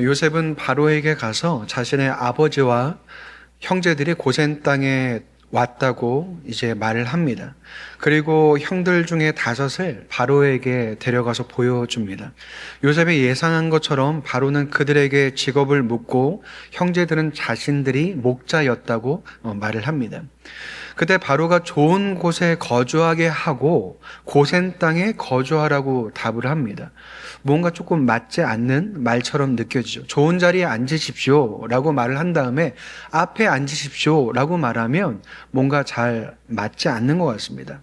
요셉은 바로에게 가서 자신의 아버지와 형제들이 고센 땅에 왔다고 이제 말을 합니다. 그리고 형들 중에 5을 바로에게 데려가서 보여줍니다. 요셉이 예상한 것처럼 바로는 그들에게 직업을 묻고 형제들은 자신들이 목자였다고 말을 합니다. 그때 바로가 좋은 곳에 거주하게 하고 고센 땅에 거주하라고 답을 합니다. 뭔가 조금 맞지 않는 말처럼 느껴지죠. 좋은 자리에 앉으십시오 라고 말을 한 다음에 앞에 앉으십시오 라고 말하면 뭔가 잘 맞지 않는 것 같습니다.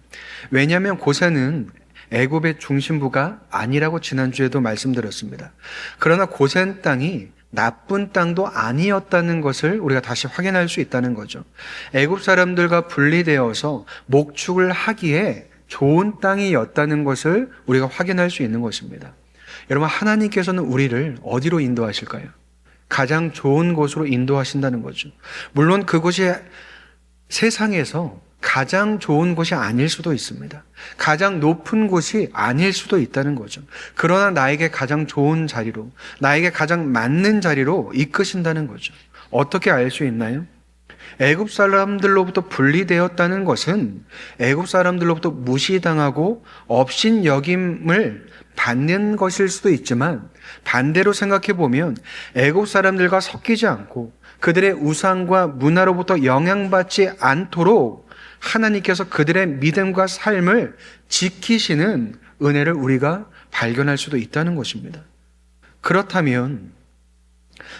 왜냐하면 고센은 애굽의 중심부가 아니라고 지난주에도 말씀드렸습니다. 그러나 고센 땅이 나쁜 땅도 아니었다는 것을 우리가 다시 확인할 수 있다는 거죠. 애굽 사람들과 분리되어서 목축을 하기에 좋은 땅이었다는 것을 우리가 확인할 수 있는 것입니다. 여러분, 하나님께서는 우리를 어디로 인도하실까요? 가장 좋은 곳으로 인도하신다는 거죠. 물론 그곳이 세상에서 가장 좋은 곳이 아닐 수도 있습니다. 가장 높은 곳이 아닐 수도 있다는 거죠. 그러나 나에게 가장 좋은 자리로, 나에게 가장 맞는 자리로 이끄신다는 거죠. 어떻게 알 수 있나요? 애굽 사람들로부터 분리되었다는 것은 애굽 사람들로부터 무시당하고 업신여김을 받는 것일 수도 있지만, 반대로 생각해 보면 애굽 사람들과 섞이지 않고 그들의 우상과 문화로부터 영향받지 않도록 하나님께서 그들의 믿음과 삶을 지키시는 은혜를 우리가 발견할 수도 있다는 것입니다. 그렇다면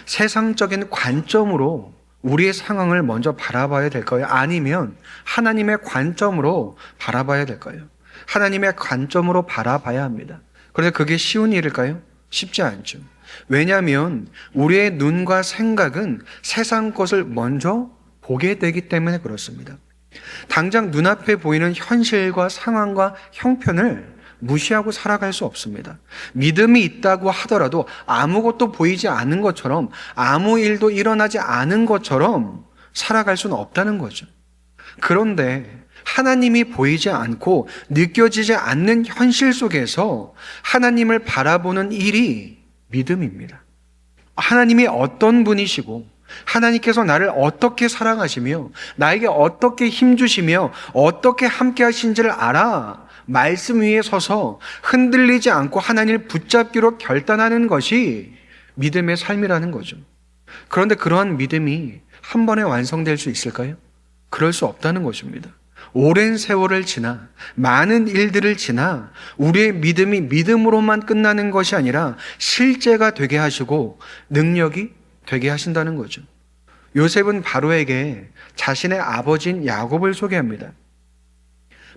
세상적인 관점으로 우리의 상황을 먼저 바라봐야 될까요? 아니면 하나님의 관점으로 바라봐야 될까요? 하나님의 관점으로 바라봐야 합니다. 그런데 그게 쉬운 일일까요? 쉽지 않죠. 왜냐하면 우리의 눈과 생각은 세상 것을 먼저 보게 되기 때문에 그렇습니다. 당장 눈앞에 보이는 현실과 상황과 형편을 무시하고 살아갈 수 없습니다. 믿음이 있다고 하더라도 아무것도 보이지 않은 것처럼, 아무 일도 일어나지 않은 것처럼 살아갈 수는 없다는 거죠. 그런데 하나님이 보이지 않고 느껴지지 않는 현실 속에서 하나님을 바라보는 일이 믿음입니다. 하나님이 어떤 분이시고 하나님께서 나를 어떻게 사랑하시며 나에게 어떻게 힘주시며 어떻게 함께 하신지를 알아 말씀 위에 서서 흔들리지 않고 하나님을 붙잡기로 결단하는 것이 믿음의 삶이라는 거죠. 그런데 그러한 믿음이 한 번에 완성될 수 있을까요? 그럴 수 없다는 것입니다. 오랜 세월을 지나 많은 일들을 지나 우리의 믿음이 믿음으로만 끝나는 것이 아니라 실제가 되게 하시고 능력이 되게 하신다는 거죠. 요셉은 바로에게 자신의 아버지인 야곱을 소개합니다.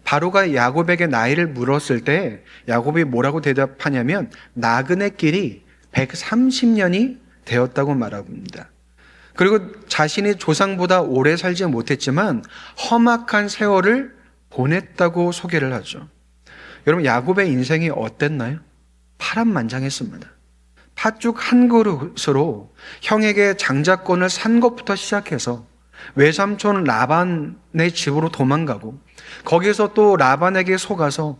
바로가 야곱에게 나이를 물었을 때 야곱이 뭐라고 대답하냐면 나그네 길이 130년이 되었다고 말합니다. 그리고 자신이 조상보다 오래 살지 못했지만 험악한 세월을 보냈다고 소개를 하죠. 여러분, 야곱의 인생이 어땠나요? 파란만장했습니다. 팥죽 한 그릇으로 형에게 장자권을 산 것부터 시작해서 외삼촌 라반의 집으로 도망가고 거기서 또 라반에게 속아서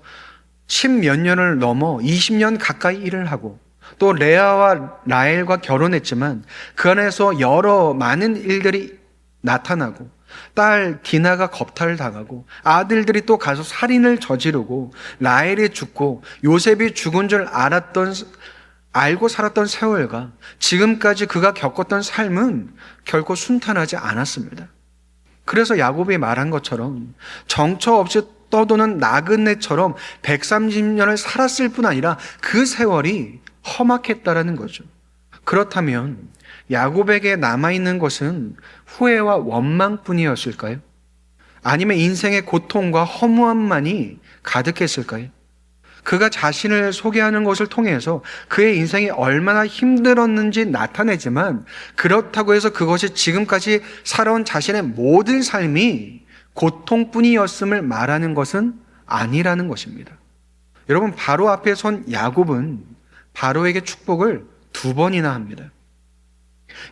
10몇 년을 넘어 20년 가까이 일을 하고 또 레아와 라헬과 결혼했지만 그 안에서 여러 많은 일들이 나타나고 딸 디나가 겁탈을 당하고 아들들이 또 가서 살인을 저지르고 라헬이 죽고 요셉이 죽은 줄 알고 살았던 세월과 지금까지 그가 겪었던 삶은 결코 순탄하지 않았습니다. 그래서 야곱이 말한 것처럼 정처 없이 떠도는 나그네처럼 130년을 살았을 뿐 아니라 그 세월이 험악했다라는 거죠. 그렇다면 야곱에게 남아있는 것은 후회와 원망뿐이었을까요? 아니면 인생의 고통과 허무함만이 가득했을까요? 그가 자신을 소개하는 것을 통해서 그의 인생이 얼마나 힘들었는지 나타내지만 그렇다고 해서 그것이 지금까지 살아온 자신의 모든 삶이 고통뿐이었음을 말하는 것은 아니라는 것입니다. 여러분, 바로 앞에 선 야곱은 바로에게 축복을 2번이나 합니다.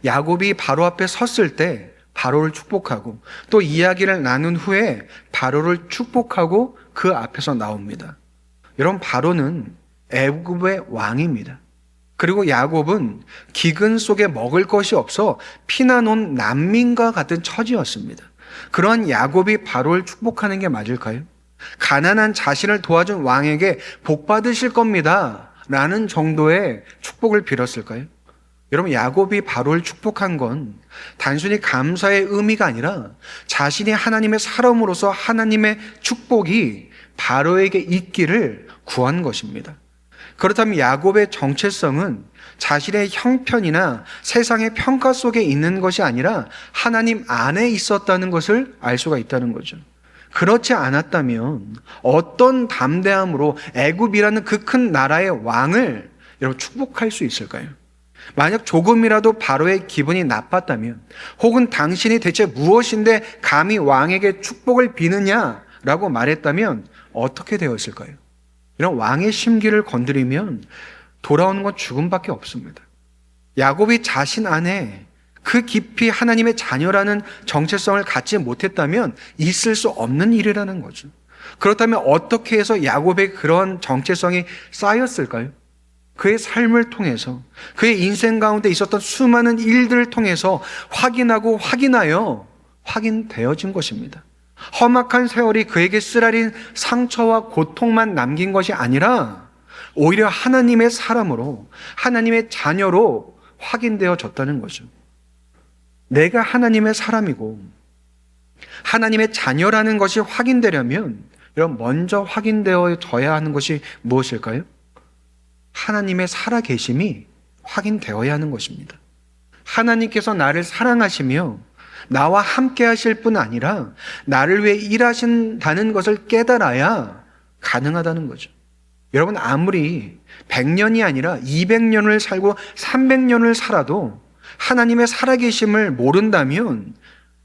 야곱이 바로 앞에 섰을 때 바로를 축복하고 또 이야기를 나눈 후에 바로를 축복하고 그 앞에서 나옵니다. 여러분, 바로는 애굽의 왕입니다. 그리고 야곱은 기근 속에 먹을 것이 없어 피난 온 난민과 같은 처지였습니다. 그러한 야곱이 바로를 축복하는 게 맞을까요? 가난한 자신을 도와준 왕에게 복 받으실 겁니다 라는 정도의 축복을 빌었을까요? 여러분, 야곱이 바로를 축복한 건 단순히 감사의 의미가 아니라 자신이 하나님의 사람으로서 하나님의 축복이 바로에게 있기를 구한 것입니다. 그렇다면 야곱의 정체성은 자신의 형편이나 세상의 평가 속에 있는 것이 아니라 하나님 안에 있었다는 것을 알 수가 있다는 거죠. 그렇지 않았다면 어떤 담대함으로 애굽이라는 그 큰 나라의 왕을 여러분 축복할 수 있을까요? 만약 조금이라도 바로의 기분이 나빴다면, 혹은 당신이 대체 무엇인데 감히 왕에게 축복을 비느냐라고 말했다면 어떻게 되었을까요? 이런 왕의 심기를 건드리면 돌아오는 건 죽음밖에 없습니다. 야곱이 자신 안에 그 깊이 하나님의 자녀라는 정체성을 갖지 못했다면 있을 수 없는 일이라는 거죠. 그렇다면 어떻게 해서 야곱의 그런 정체성이 쌓였을까요? 그의 삶을 통해서, 그의 인생 가운데 있었던 수많은 일들을 통해서 확인하여 확인되어진 것입니다. 험악한 세월이 그에게 쓰라린 상처와 고통만 남긴 것이 아니라 오히려 하나님의 사람으로, 하나님의 자녀로 확인되어졌다는 거죠. 내가 하나님의 사람이고 하나님의 자녀라는 것이 확인되려면 여러분, 먼저 확인되어져야 하는 것이 무엇일까요? 하나님의 살아계심이 확인되어야 하는 것입니다. 하나님께서 나를 사랑하시며 나와 함께 하실 뿐 아니라 나를 위해 일하신다는 것을 깨달아야 가능하다는 거죠. 여러분, 아무리 100년이 아니라 200년을 살고 300년을 살아도 하나님의 살아계심을 모른다면,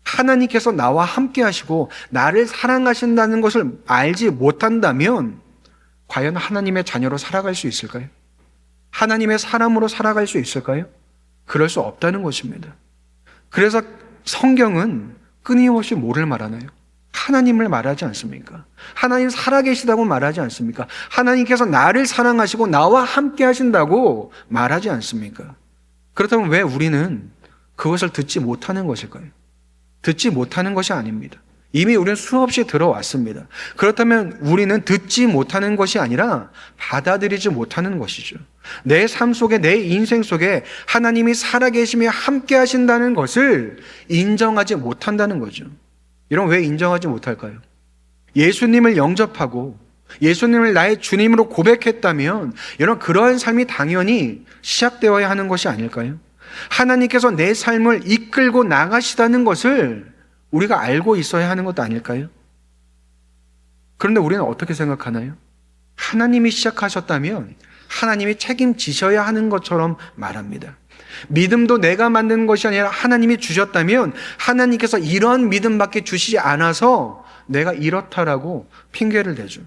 하나님께서 나와 함께 하시고 나를 사랑하신다는 것을 알지 못한다면 과연 하나님의 자녀로 살아갈 수 있을까요? 하나님의 사람으로 살아갈 수 있을까요? 그럴 수 없다는 것입니다. 그래서 성경은 끊임없이 뭐를 말하나요? 하나님을 말하지 않습니까? 하나님 살아계시다고 말하지 않습니까? 하나님께서 나를 사랑하시고 나와 함께 하신다고 말하지 않습니까? 그렇다면 왜 우리는 그것을 듣지 못하는 것일까요? 듣지 못하는 것이 아닙니다. 이미 우리는 수없이 들어왔습니다. 그렇다면 우리는 듣지 못하는 것이 아니라 받아들이지 못하는 것이죠. 내 삶 속에, 내 인생 속에 하나님이 살아계시며 함께 하신다는 것을 인정하지 못한다는 거죠. 이런, 왜 인정하지 못할까요? 예수님을 영접하고 예수님을 나의 주님으로 고백했다면 여러분, 그러한 삶이 당연히 시작되어야 하는 것이 아닐까요? 하나님께서 내 삶을 이끌고 나가시다는 것을 우리가 알고 있어야 하는 것도 아닐까요? 그런데 우리는 어떻게 생각하나요? 하나님이 시작하셨다면 하나님이 책임지셔야 하는 것처럼 말합니다. 믿음도 내가 만든 것이 아니라 하나님이 주셨다면 하나님께서 이런 믿음밖에 주시지 않아서 내가 이렇다라고 핑계를 대죠.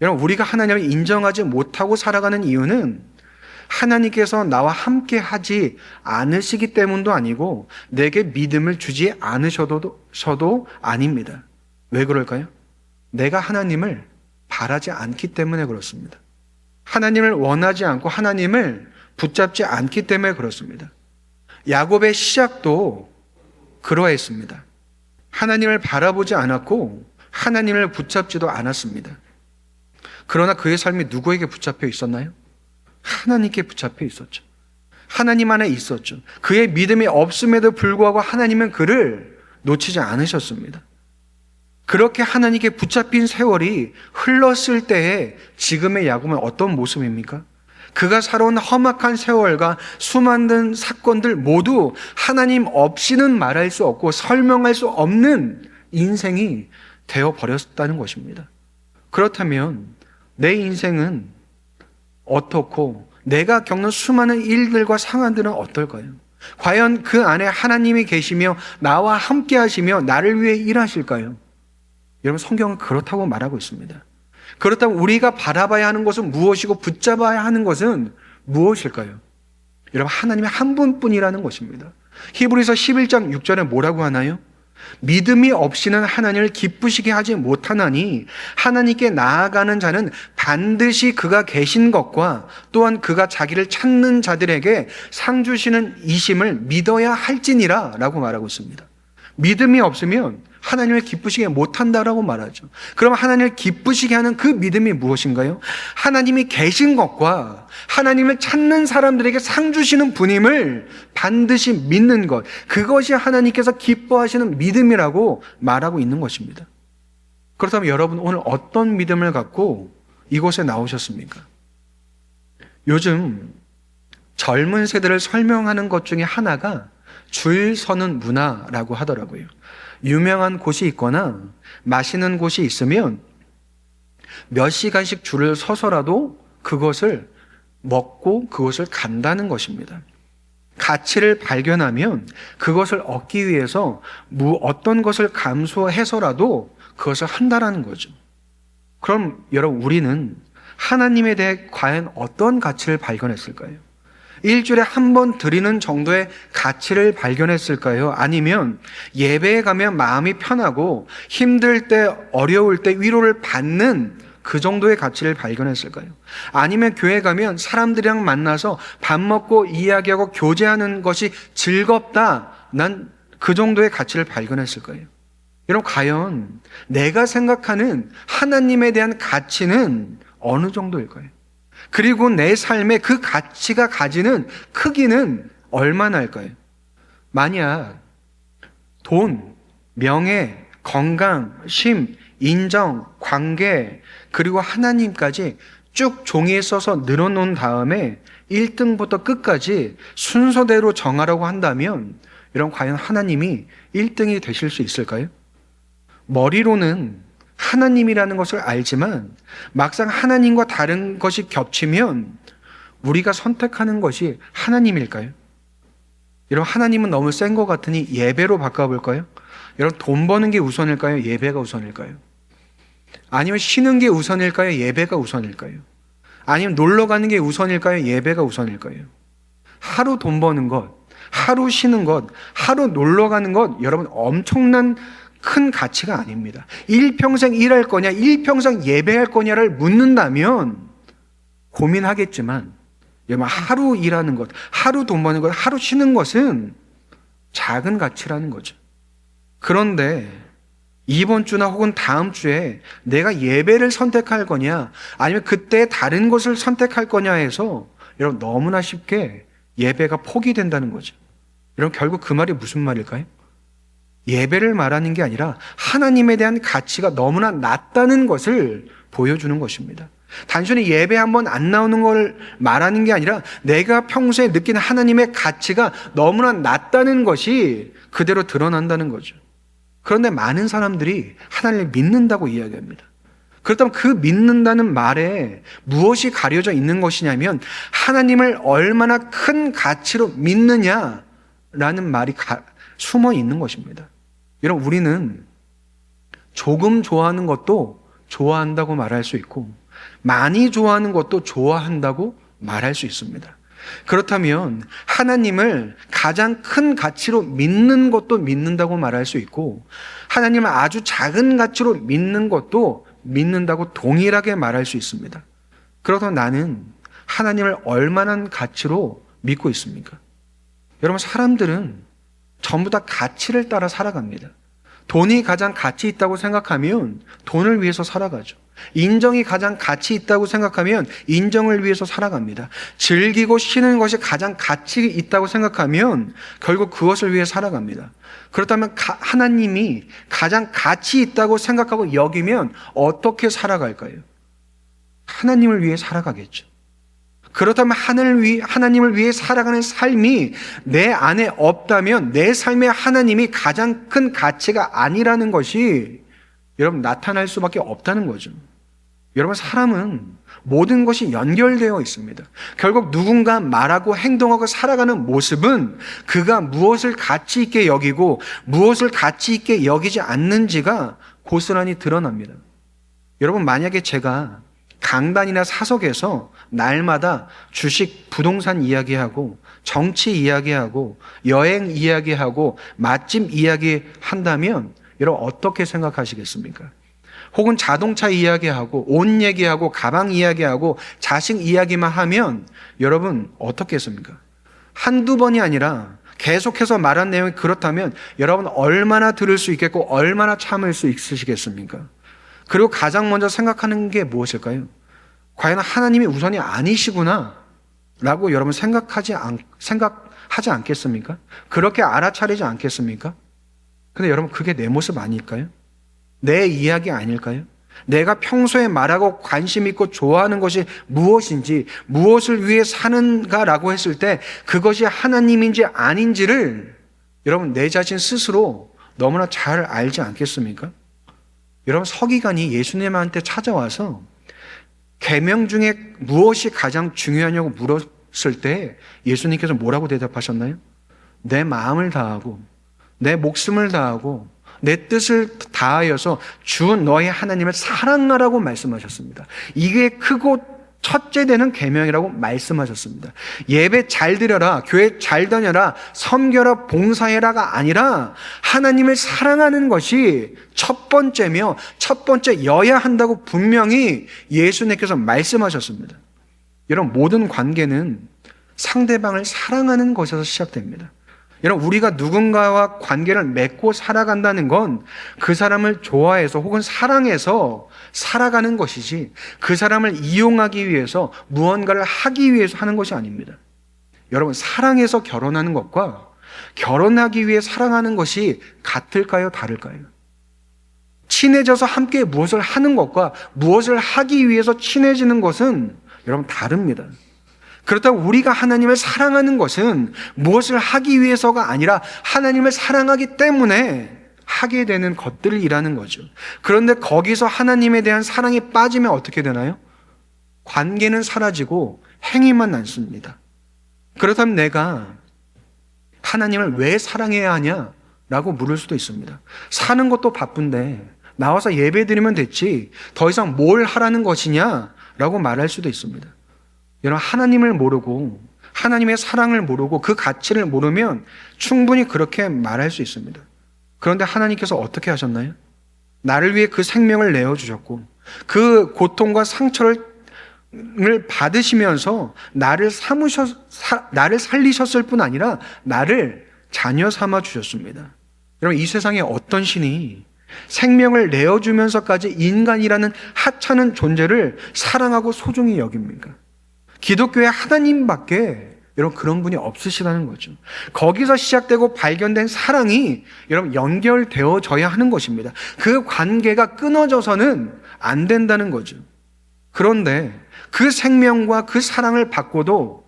여러분, 우리가 하나님을 인정하지 못하고 살아가는 이유는 하나님께서 나와 함께 하지 않으시기 때문도 아니고 내게 믿음을 주지 않으셔도 아닙니다. 왜 그럴까요? 내가 하나님을 바라지 않기 때문에 그렇습니다. 하나님을 원하지 않고 하나님을 붙잡지 않기 때문에 그렇습니다. 야곱의 시작도 그러했습니다. 하나님을 바라보지 않았고 하나님을 붙잡지도 않았습니다. 그러나 그의 삶이 누구에게 붙잡혀 있었나요? 하나님께 붙잡혀 있었죠. 하나님 안에 있었죠. 그의 믿음이 없음에도 불구하고 하나님은 그를 놓치지 않으셨습니다. 그렇게 하나님께 붙잡힌 세월이 흘렀을 때에 지금의 야곱은 어떤 모습입니까? 그가 살아온 험악한 세월과 수많은 사건들 모두 하나님 없이는 말할 수 없고 설명할 수 없는 인생이 되어버렸다는 것입니다. 그렇다면 내 인생은 어떻고 내가 겪는 수많은 일들과 상황들은 어떨까요? 과연 그 안에 하나님이 계시며 나와 함께 하시며 나를 위해 일하실까요? 여러분, 성경은 그렇다고 말하고 있습니다. 그렇다면 우리가 바라봐야 하는 것은 무엇이고 붙잡아야 하는 것은 무엇일까요? 여러분, 하나님이 한 분뿐이라는 것입니다. 히브리서 11장 6절에 뭐라고 하나요? 믿음이 없이는 하나님을 기쁘시게 하지 못하나니 하나님께 나아가는 자는 반드시 그가 계신 것과 또한 그가 자기를 찾는 자들에게 상 주시는 이심을 믿어야 할지니라 라고 말하고 있습니다. 믿음이 없으면 하나님을 기쁘시게 못한다라고 말하죠. 그럼 하나님을 기쁘시게 하는 그 믿음이 무엇인가요? 하나님이 계신 것과 하나님을 찾는 사람들에게 상 주시는 분임을 반드시 믿는 것, 그것이 하나님께서 기뻐하시는 믿음이라고 말하고 있는 것입니다. 그렇다면 여러분, 오늘 어떤 믿음을 갖고 이곳에 나오셨습니까? 요즘 젊은 세대를 설명하는 것 중에 하나가 줄 서는 문화라고 하더라고요. 유명한 곳이 있거나 맛있는 곳이 있으면 몇 시간씩 줄을 서서라도 그것을 먹고 그것을 간다는 것입니다. 가치를 발견하면 그것을 얻기 위해서 어떤 것을 감수해서라도 그것을 한다라는 거죠. 그럼 여러분, 우리는 하나님에 대해 과연 어떤 가치를 발견했을까요? 일주일에 한 번 드리는 정도의 가치를 발견했을까요? 아니면 예배에 가면 마음이 편하고 힘들 때, 어려울 때 위로를 받는 그 정도의 가치를 발견했을까요? 아니면 교회 가면 사람들이랑 만나서 밥 먹고 이야기하고 교제하는 것이 즐겁다, 난 그 정도의 가치를 발견했을까요? 여러분, 과연 내가 생각하는 하나님에 대한 가치는 어느 정도일까요? 그리고 내 삶에 그 가치가 가지는 크기는 얼마나 할까요? 만약 돈, 명예, 건강, 쉼, 인정, 관계, 그리고 하나님까지 쭉 종이에 써서 늘어놓은 다음에 1등부터 끝까지 순서대로 정하라고 한다면 여러분, 과연 하나님이 1등이 되실 수 있을까요? 머리로는 하나님이라는 것을 알지만 막상 하나님과 다른 것이 겹치면 우리가 선택하는 것이 하나님일까요? 여러분, 하나님은 너무 센 것 같으니 예배로 바꿔볼까요? 여러분, 돈 버는 게 우선일까요? 예배가 우선일까요? 아니면 쉬는 게 우선일까요? 예배가 우선일까요? 아니면 놀러 가는 게 우선일까요? 예배가 우선일까요? 하루 돈 버는 것, 하루 쉬는 것, 하루 놀러 가는 것, 여러분, 엄청난 큰 가치가 아닙니다. 일평생 일할 거냐, 일평생 예배할 거냐를 묻는다면 고민하겠지만, 여러분, 하루 일하는 것, 하루 돈 버는 것, 하루 쉬는 것은 작은 가치라는 거죠. 그런데 이번 주나 혹은 다음 주에 내가 예배를 선택할 거냐, 아니면 그때 다른 것을 선택할 거냐 해서 여러분, 너무나 쉽게 예배가 포기된다는 거죠. 여러분, 결국 그 말이 무슨 말일까요? 예배를 말하는 게 아니라 하나님에 대한 가치가 너무나 낮다는 것을 보여주는 것입니다. 단순히 예배 한번 안 나오는 걸 말하는 게 아니라 내가 평소에 느끼는 하나님의 가치가 너무나 낮다는 것이 그대로 드러난다는 거죠. 그런데 많은 사람들이 하나님을 믿는다고 이야기합니다. 그렇다면 그 믿는다는 말에 무엇이 가려져 있는 것이냐면 하나님을 얼마나 큰 가치로 믿느냐라는 말이 숨어 있는 것입니다. 여러분, 우리는 조금 좋아하는 것도 좋아한다고 말할 수 있고 많이 좋아하는 것도 좋아한다고 말할 수 있습니다. 그렇다면 하나님을 가장 큰 가치로 믿는 것도 믿는다고 말할 수 있고 하나님을 아주 작은 가치로 믿는 것도 믿는다고 동일하게 말할 수 있습니다. 그렇다면 나는 하나님을 얼마나 가치로 믿고 있습니까? 여러분, 사람들은 전부 다 가치를 따라 살아갑니다. 돈이 가장 가치 있다고 생각하면 돈을 위해서 살아가죠. 인정이 가장 가치 있다고 생각하면 인정을 위해서 살아갑니다. 즐기고 쉬는 것이 가장 가치 있다고 생각하면 결국 그것을 위해 살아갑니다. 그렇다면 하나님이 가장 가치 있다고 생각하고 여기면 어떻게 살아갈까요? 하나님을 위해 살아가겠죠. 그렇다면 하나님을 위해 살아가는 삶이 내 안에 없다면 내 삶의 하나님이 가장 큰 가치가 아니라는 것이 여러분 나타날 수밖에 없다는 거죠. 여러분, 사람은 모든 것이 연결되어 있습니다. 결국 누군가 말하고 행동하고 살아가는 모습은 그가 무엇을 가치 있게 여기고 무엇을 가치 있게 여기지 않는지가 고스란히 드러납니다. 여러분, 만약에 제가 강단이나 사석에서 날마다 주식, 부동산 이야기하고 정치 이야기하고 여행 이야기하고 맛집 이야기한다면 여러분 어떻게 생각하시겠습니까? 혹은 자동차 이야기하고 옷 얘기하고 가방 이야기하고 자식 이야기만 하면 여러분 어떻겠습니까? 한두 번이 아니라 계속해서 말한 내용이 그렇다면 여러분 얼마나 들을 수 있겠고 얼마나 참을 수 있으시겠습니까? 그리고 가장 먼저 생각하는 게 무엇일까요? 과연 하나님이 우선이 아니시구나 라고 여러분 생각하지 않겠습니까? 그렇게 알아차리지 않겠습니까? 근데 여러분 그게 내 모습 아닐까요? 내 이야기 아닐까요? 내가 평소에 말하고 관심 있고 좋아하는 것이 무엇인지, 무엇을 위해 사는가라고 했을 때 그것이 하나님인지 아닌지를 여러분 내 자신 스스로 너무나 잘 알지 않겠습니까? 여러분 서기관이 예수님한테 찾아와서 계명 중에 무엇이 가장 중요하냐고 물었을 때 예수님께서 뭐라고 대답하셨나요? 내 마음을 다하고 내 목숨을 다하고 내 뜻을 다하여서 주 너의 하나님을 사랑하라고 말씀하셨습니다. 이게 크고 첫째 되는 계명이라고 말씀하셨습니다. 예배 잘 드려라, 교회 잘 다녀라, 섬겨라, 봉사해라가 아니라 하나님을 사랑하는 것이 첫 번째며 첫 번째여야 한다고 분명히 예수님께서 말씀하셨습니다. 여러분 모든 관계는 상대방을 사랑하는 것에서 시작됩니다. 여러분 우리가 누군가와 관계를 맺고 살아간다는 건 그 사람을 좋아해서 혹은 사랑해서 살아가는 것이지 그 사람을 이용하기 위해서 무언가를 하기 위해서 하는 것이 아닙니다. 여러분 사랑해서 결혼하는 것과 결혼하기 위해 사랑하는 것이 같을까요? 다를까요? 친해져서 함께 무엇을 하는 것과 무엇을 하기 위해서 친해지는 것은 여러분 다릅니다. 그렇다고 우리가 하나님을 사랑하는 것은 무엇을 하기 위해서가 아니라 하나님을 사랑하기 때문에 하게 되는 것들이라는 거죠. 그런데 거기서 하나님에 대한 사랑이 빠지면 어떻게 되나요? 관계는 사라지고 행위만 남습니다. 그렇다면 내가 하나님을 왜 사랑해야 하냐라고 물을 수도 있습니다. 사는 것도 바쁜데 나와서 예배 드리면 됐지 더 이상 뭘 하라는 것이냐라고 말할 수도 있습니다. 여러분 하나님을 모르고 하나님의 사랑을 모르고 그 가치를 모르면 충분히 그렇게 말할 수 있습니다. 그런데 하나님께서 어떻게 하셨나요? 나를 위해 그 생명을 내어주셨고 그 고통과 상처를 받으시면서 나를 살리셨을 뿐 아니라 나를 자녀 삼아 주셨습니다. 여러분 이 세상에 어떤 신이 생명을 내어주면서까지 인간이라는 하찮은 존재를 사랑하고 소중히 여깁니까? 기독교의 하나님밖에 여러분 그런 분이 없으시다는 거죠. 거기서 시작되고 발견된 사랑이 여러분 연결되어져야 하는 것입니다. 그 관계가 끊어져서는 안 된다는 거죠. 그런데 그 생명과 그 사랑을 받고도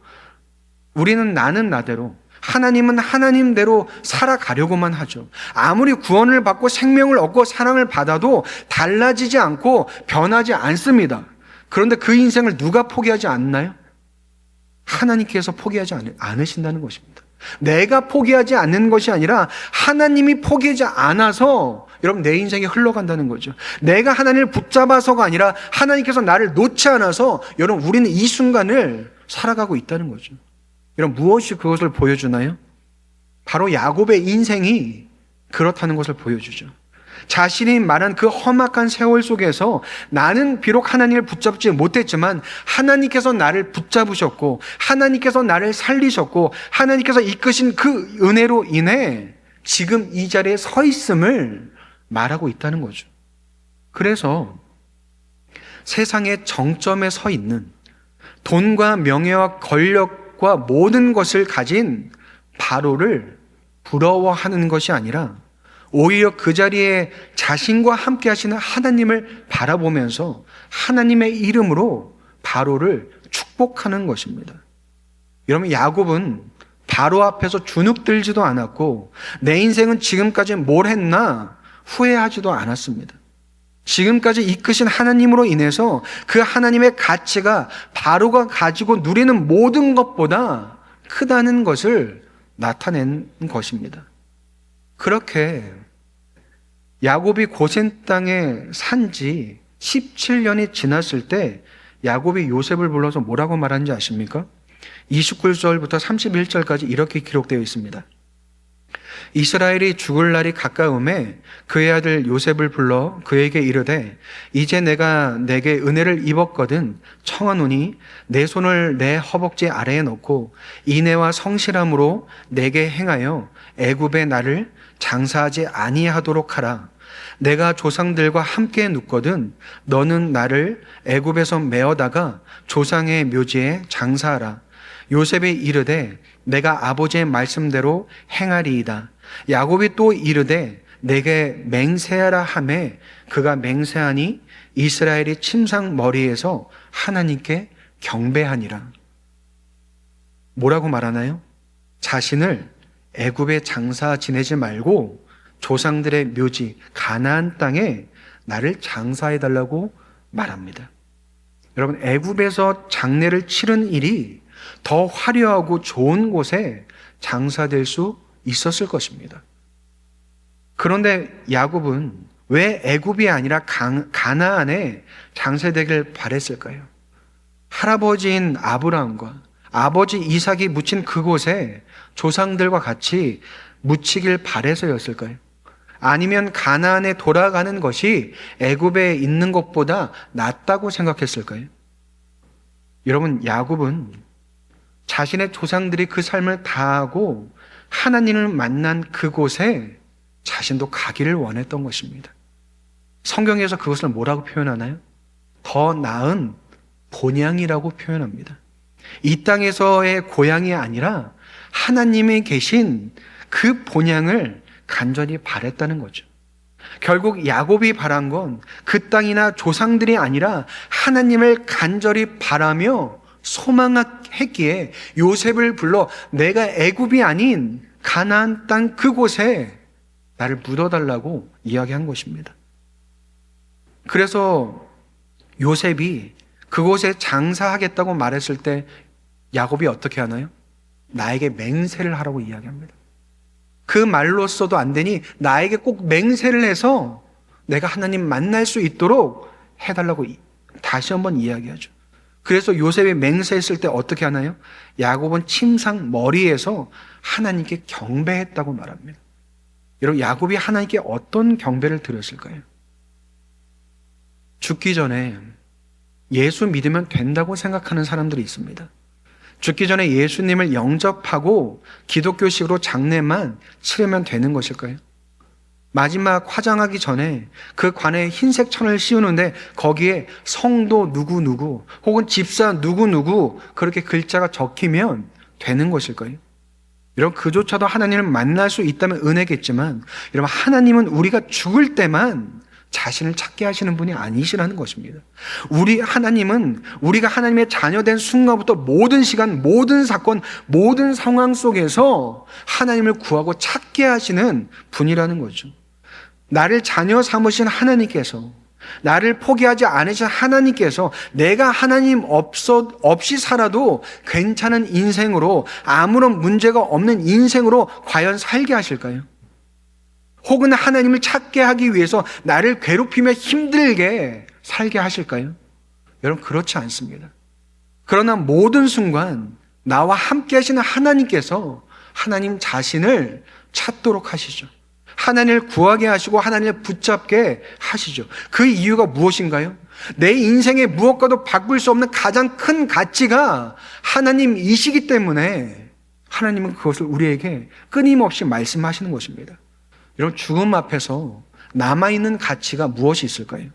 우리는 나는 나대로 하나님은 하나님대로 살아가려고만 하죠. 아무리 구원을 받고 생명을 얻고 사랑을 받아도 달라지지 않고 변하지 않습니다. 그런데 그 인생을 누가 포기하지 않나요? 하나님께서 포기하지 않으신다는 것입니다. 내가 포기하지 않는 것이 아니라 하나님이 포기하지 않아서 여러분 내 인생이 흘러간다는 거죠. 내가 하나님을 붙잡아서가 아니라 하나님께서 나를 놓지 않아서 여러분 우리는 이 순간을 살아가고 있다는 거죠. 여러분 무엇이 그것을 보여주나요? 바로 야곱의 인생이 그렇다는 것을 보여주죠. 자신이 말한 그 험악한 세월 속에서 나는 비록 하나님을 붙잡지 못했지만 하나님께서 나를 붙잡으셨고 하나님께서 나를 살리셨고 하나님께서 이끄신 그 은혜로 인해 지금 이 자리에 서 있음을 말하고 있다는 거죠. 그래서 세상의 정점에 서 있는 돈과 명예와 권력과 모든 것을 가진 바로를 부러워하는 것이 아니라 오히려 그 자리에 자신과 함께 하시는 하나님을 바라보면서 하나님의 이름으로 바로를 축복하는 것입니다. 여러분 야곱은 바로 앞에서 주눅들지도 않았고 내 인생은 지금까지 뭘 했나 후회하지도 않았습니다. 지금까지 이끄신 하나님으로 인해서 그 하나님의 가치가 바로가 가지고 누리는 모든 것보다 크다는 것을 나타낸 것입니다. 그렇게 야곱이 고센 땅에 산 지 17년이 지났을 때 야곱이 요셉을 불러서 뭐라고 말하는지 아십니까? 29절부터 31절까지 이렇게 기록되어 있습니다. 이스라엘이 죽을 날이 가까움에 그의 아들 요셉을 불러 그에게 이르되 이제 내가 내게 은혜를 입었거든 청하노니 내 손을 내 허벅지 아래에 넣고 인애와 성실함으로 내게 행하여 애굽에 나를 장사하지 아니하도록 하라. 내가 조상들과 함께 눕거든 너는 나를 애굽에서 메어다가 조상의 묘지에 장사하라. 요셉이 이르되 내가 아버지의 말씀대로 행하리이다. 야곱이 또 이르되 내게 맹세하라 하매 그가 맹세하니 이스라엘이 침상 머리에서 하나님께 경배하니라. 뭐라고 말하나요? 자신을 애굽에 장사 지내지 말고 조상들의 묘지 가나안 땅에 나를 장사해 달라고 말합니다. 여러분, 애굽에서 장례를 치른 일이 더 화려하고 좋은 곳에 장사될 수 있었을 것입니다. 그런데 야곱은 왜 애굽이 아니라 가나안에 장사되길 바랬을까요? 할아버지인 아브라함과 아버지 이삭이 묻힌 그곳에 조상들과 같이 묻히길 바래서였을까요? 아니면 가나안에 돌아가는 것이 애굽에 있는 것보다 낫다고 생각했을까요? 여러분, 야곱은 자신의 조상들이 그 삶을 다하고 하나님을 만난 그곳에 자신도 가기를 원했던 것입니다. 성경에서 그것을 뭐라고 표현하나요? 더 나은 본향이라고 표현합니다. 이 땅에서의 고향이 아니라 하나님이 계신 그 본향을 간절히 바랬다는 거죠. 결국 야곱이 바란 건 그 땅이나 조상들이 아니라 하나님을 간절히 바라며 소망했기에 요셉을 불러 내가 애굽이 아닌 가나안 땅 그곳에 나를 묻어달라고 이야기한 것입니다. 그래서 요셉이 그곳에 장사하겠다고 말했을 때 야곱이 어떻게 하나요? 나에게 맹세를 하라고 이야기합니다. 그 말로써도 안 되니 나에게 꼭 맹세를 해서 내가 하나님 만날 수 있도록 해달라고 다시 한번 이야기하죠. 그래서 요셉이 맹세했을 때 어떻게 하나요? 야곱은 침상 머리에서 하나님께 경배했다고 말합니다. 여러분, 야곱이 하나님께 어떤 경배를 드렸을까요? 죽기 전에 예수 믿으면 된다고 생각하는 사람들이 있습니다. 죽기 전에 예수님을 영접하고 기독교식으로 장례만 치르면 되는 것일까요? 마지막 화장하기 전에 그 관에 흰색 천을 씌우는데 거기에 성도 누구누구 혹은 집사 누구누구 그렇게 글자가 적히면 되는 것일까요? 여러분, 그조차도 하나님을 만날 수 있다면 은혜겠지만 여러분, 하나님은 우리가 죽을 때만 자신을 찾게 하시는 분이 아니시라는 것입니다. 하나님은 우리가 하나님의 자녀된 순간부터 모든 시간, 모든 사건, 모든 상황 속에서 하나님을 구하고 찾게 하시는 분이라는 거죠. 나를 자녀 삼으신 하나님께서, 나를 포기하지 않으신 하나님께서 내가 하나님 없이 살아도 괜찮은 인생으로, 아무런 문제가 없는 인생으로 과연 살게 하실까요? 혹은 하나님을 찾게 하기 위해서 나를 괴롭히며 힘들게 살게 하실까요? 여러분, 그렇지 않습니다. 그러나 모든 순간 나와 함께 하시는 하나님께서 하나님 자신을 찾도록 하시죠. 하나님을 구하게 하시고 하나님을 붙잡게 하시죠. 그 이유가 무엇인가요? 내 인생에 무엇과도 바꿀 수 없는 가장 큰 가치가 하나님이시기 때문에 하나님은 그것을 우리에게 끊임없이 말씀하시는 것입니다. 여러분, 죽음 앞에서 남아있는 가치가 무엇이 있을까요?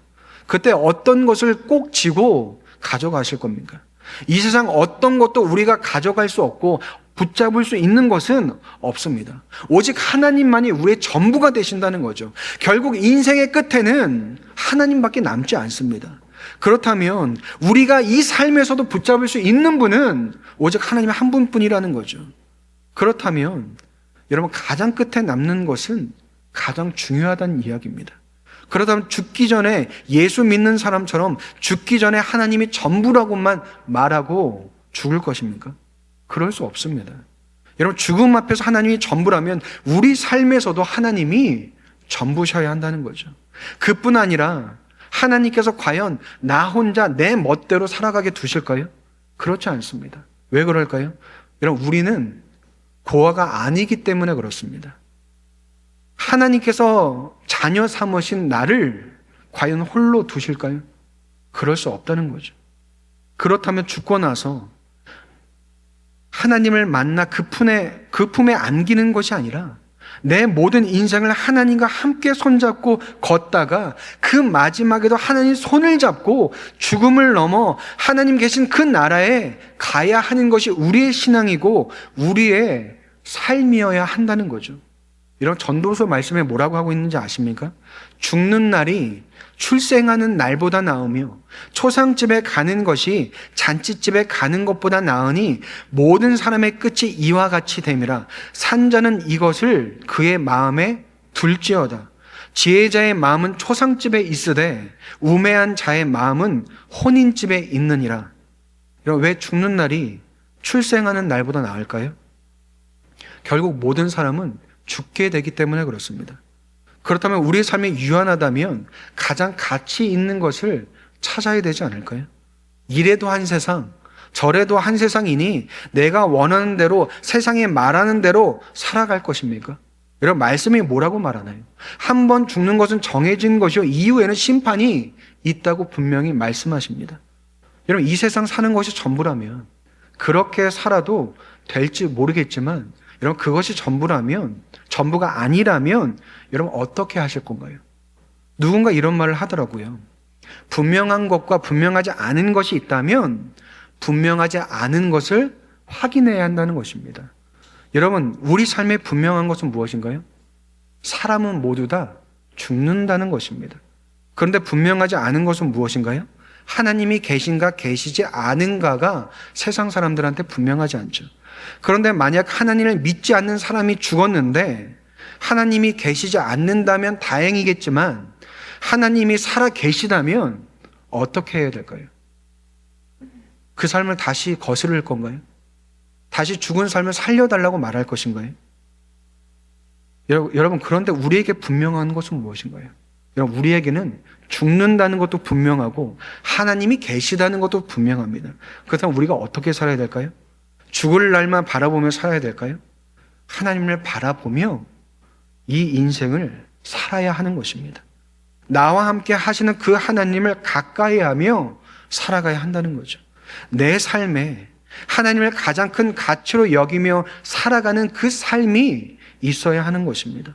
그때 어떤 것을 꼭 쥐고 가져가실 겁니까? 이 세상 어떤 것도 우리가 가져갈 수 없고 붙잡을 수 있는 것은 없습니다. 오직 하나님만이 우리의 전부가 되신다는 거죠. 결국 인생의 끝에는 하나님밖에 남지 않습니다. 그렇다면 우리가 이 삶에서도 붙잡을 수 있는 분은 오직 하나님 한 분뿐이라는 거죠. 그렇다면 여러분, 가장 끝에 남는 것은 가장 중요하다는 이야기입니다. 그렇다면 죽기 전에 예수 믿는 사람처럼 죽기 전에 하나님이 전부라고만 말하고 죽을 것입니까? 그럴 수 없습니다. 여러분, 죽음 앞에서 하나님이 전부라면 우리 삶에서도 하나님이 전부셔야 한다는 거죠. 그뿐 아니라 하나님께서 과연 나 혼자 내 멋대로 살아가게 두실까요? 그렇지 않습니다. 왜 그럴까요? 여러분, 우리는 고아가 아니기 때문에 그렇습니다. 하나님께서 자녀 삼으신 나를 과연 홀로 두실까요? 그럴 수 없다는 거죠. 그렇다면 죽고 나서 하나님을 만나 그 품에 안기는 것이 아니라 내 모든 인생을 하나님과 함께 손잡고 걷다가 그 마지막에도 하나님 손을 잡고 죽음을 넘어 하나님 계신 그 나라에 가야 하는 것이 우리의 신앙이고 우리의 삶이어야 한다는 거죠. 이런 전도서 말씀에 뭐라고 하고 있는지 아십니까? 죽는 날이 출생하는 날보다 나으며 초상집에 가는 것이 잔치집에 가는 것보다 나으니 모든 사람의 끝이 이와 같이 됨이라. 산자는 이것을 그의 마음에 둘지어다. 지혜자의 마음은 초상집에 있으되 우매한 자의 마음은 혼인집에 있느니라. 왜 죽는 날이 출생하는 날보다 나을까요? 결국 모든 사람은 죽게 되기 때문에 그렇습니다. 그렇다면 우리의 삶이 유한하다면 가장 가치 있는 것을 찾아야 되지 않을까요? 이래도 한 세상, 저래도 한 세상이니 내가 원하는 대로 세상에 말하는 대로 살아갈 것입니까? 여러분, 말씀이 뭐라고 말하나요? 한 번 죽는 것은 정해진 것이요 이후에는 심판이 있다고 분명히 말씀하십니다. 여러분, 이 세상 사는 것이 전부라면, 그렇게 살아도 될지 모르겠지만 여러분, 그것이 전부가 아니라면 여러분 어떻게 하실 건가요? 누군가 이런 말을 하더라고요. 분명한 것과 분명하지 않은 것이 있다면 분명하지 않은 것을 확인해야 한다는 것입니다. 여러분, 우리 삶에 분명한 것은 무엇인가요? 사람은 모두 다 죽는다는 것입니다. 그런데 분명하지 않은 것은 무엇인가요? 하나님이 계신가 계시지 않은가가 세상 사람들한테 분명하지 않죠. 그런데 만약 하나님을 믿지 않는 사람이 죽었는데 하나님이 계시지 않는다면 다행이겠지만 하나님이 살아 계시다면 어떻게 해야 될까요? 그 삶을 다시 거스를 건가요? 다시 죽은 삶을 살려달라고 말할 것인가요? 여러분, 그런데 우리에게 분명한 것은 무엇인가요? 여러분, 우리에게는 죽는다는 것도 분명하고 하나님이 계시다는 것도 분명합니다. 그렇다면 우리가 어떻게 살아야 될까요? 죽을 날만 바라보며 살아야 될까요? 하나님을 바라보며 이 인생을 살아야 하는 것입니다. 나와 함께 하시는 그 하나님을 가까이 하며 살아가야 한다는 거죠. 내 삶에 하나님을 가장 큰 가치로 여기며 살아가는 그 삶이 있어야 하는 것입니다.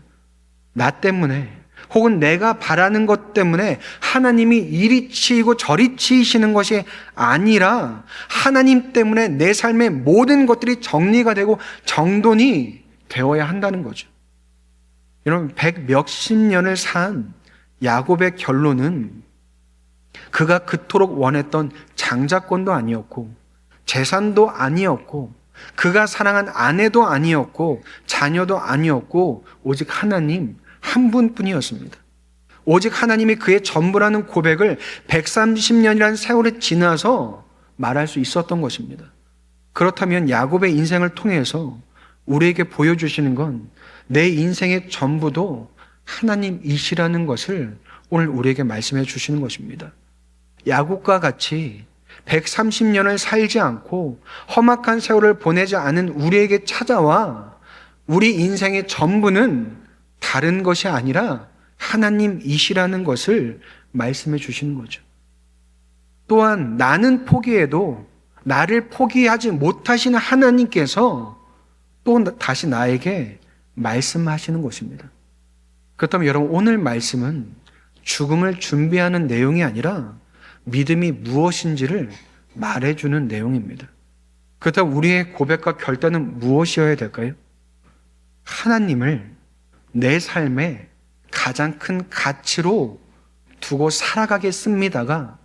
나 때문에 혹은 내가 바라는 것 때문에 하나님이 이리 치이고 저리 치이시는 것이 아니라 하나님 때문에 내 삶의 모든 것들이 정리가 되고 정돈이 되어야 한다는 거죠. 여러분, 100몇십 년을 산 야곱의 결론은 그가 그토록 원했던 장자권도 아니었고 재산도 아니었고 그가 사랑한 아내도 아니었고 자녀도 아니었고 오직 하나님 한 분뿐이었습니다. 오직 하나님이 그의 전부라는 고백을 130년이라는 세월이 지나서 말할 수 있었던 것입니다. 그렇다면 야곱의 인생을 통해서 우리에게 보여주시는 건 내 인생의 전부도 하나님이시라는 것을 오늘 우리에게 말씀해 주시는 것입니다. 야곱과 같이 130년을 살지 않고 험악한 세월을 보내지 않은 우리에게 찾아와 우리 인생의 전부는 다른 것이 아니라 하나님이시라는 것을 말씀해 주시는 거죠. 또한 나는 포기해도 나를 포기하지 못하시는 하나님께서 또 다시 나에게 말씀하시는 것입니다. 그렇다면 여러분, 오늘 말씀은 죽음을 준비하는 내용이 아니라 믿음이 무엇인지를 말해주는 내용입니다. 그렇다면 우리의 고백과 결단은 무엇이어야 될까요? 하나님을 내 삶의 가장 큰 가치로 두고 살아가겠습니다가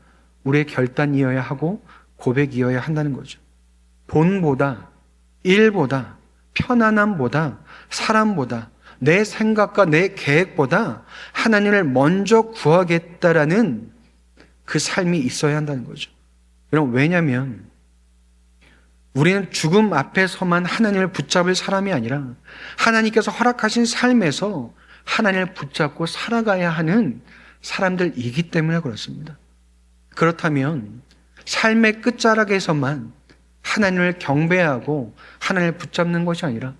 우리의 결단이어야 하고 고백이어야 한다는 거죠. 돈보다, 일보다, 편안함보다, 사람보다, 내 생각과 내 계획보다 하나님을 먼저 구하겠다라는 그 삶이 있어야 한다는 거죠. 여러분, 왜냐하면 우리는 죽음 앞에서만 하나님을 붙잡을 사람이 아니라 하나님께서 허락하신 삶에서 하나님을 붙잡고 살아가야 하는 사람들이기 때문에 그렇습니다. 그렇다면 삶의 끝자락에서만 하나님을 경배하고 하나님을 붙잡는 것이 아니라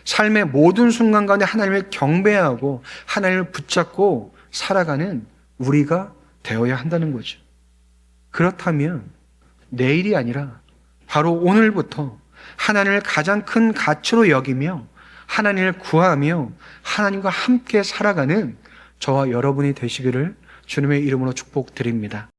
삶의 모든 순간 가운데 하나님을 경배하고 하나님을 붙잡고 살아가는 우리가 되어야 한다는 거죠. 그렇다면 내일이 아니라 바로 오늘부터 하나님을 가장 큰 가치로 여기며 하나님을 구하며 하나님과 함께 살아가는 저와 여러분이 되시기를 주님의 이름으로 축복드립니다.